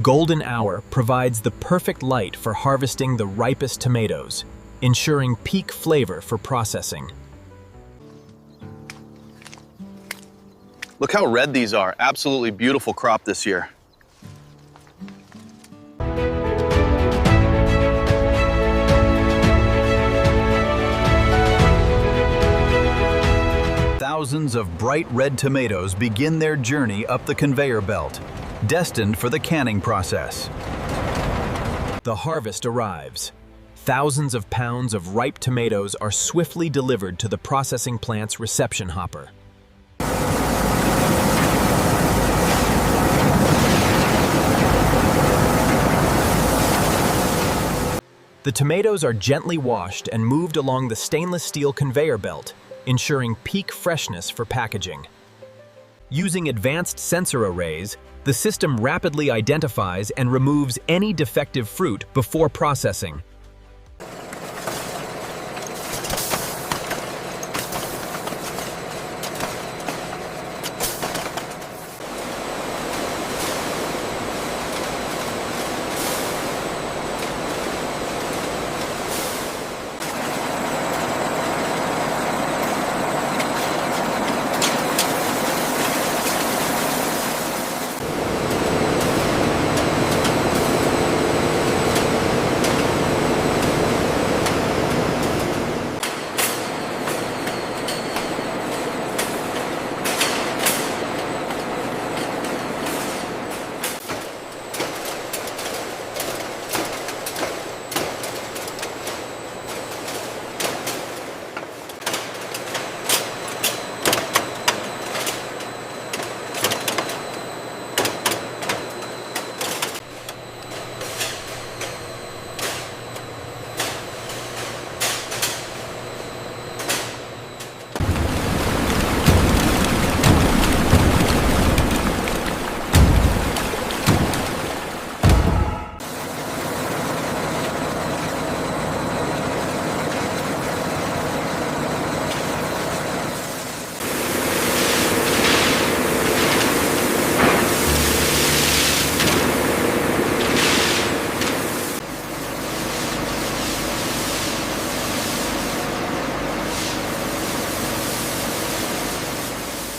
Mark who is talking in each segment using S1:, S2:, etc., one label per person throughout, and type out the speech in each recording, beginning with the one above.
S1: Golden hour provides the perfect light for harvesting the ripest tomatoes, ensuring peak flavor for processing.
S2: Look how red these are. Absolutely beautiful crop this year.
S3: Thousands of bright red tomatoes begin their journey up the conveyor belt, destined for the canning process.
S1: The harvest arrives. Thousands of pounds of ripe tomatoes are swiftly delivered to the processing plant's reception hopper. The tomatoes are gently washed and moved along the stainless steel conveyor belt, ensuring peak freshness for packaging. Using advanced sensor arrays, the system rapidly identifies and removes any defective fruit before processing.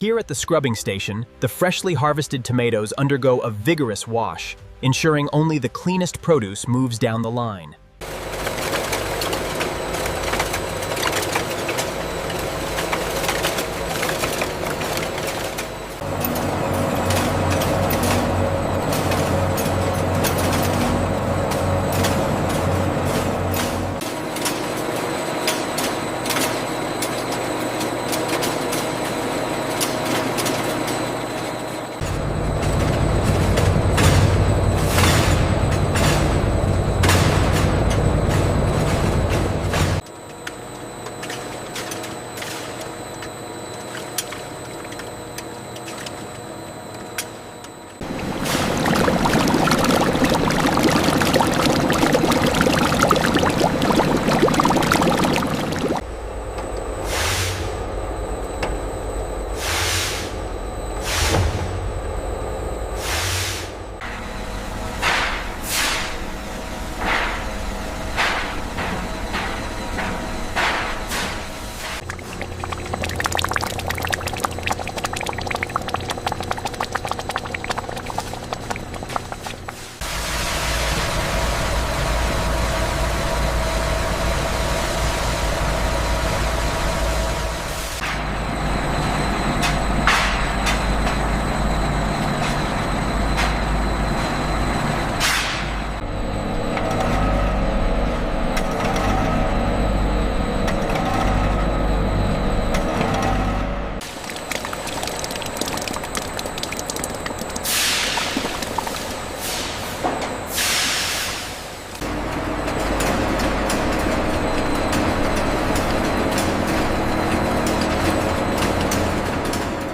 S1: Here at the scrubbing station, the freshly harvested tomatoes undergo a vigorous wash, ensuring only the cleanest produce moves down the line.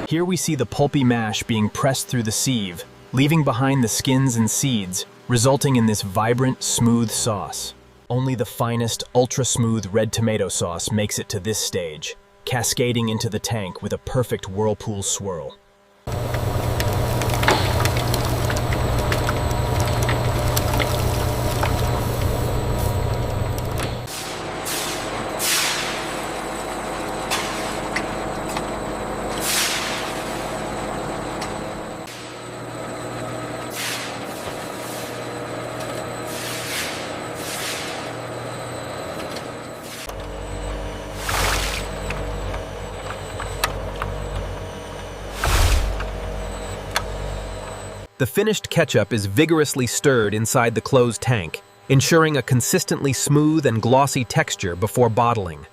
S1: Here we see the pulpy mash being pressed through the sieve, leaving behind the skins and seeds, resulting in this vibrant, smooth sauce. Only the finest, ultra-smooth red tomato sauce makes it to this stage, cascading into the tank with a perfect whirlpool swirl. The finished ketchup is vigorously stirred inside the closed tank, ensuring a consistently smooth and glossy texture before bottling.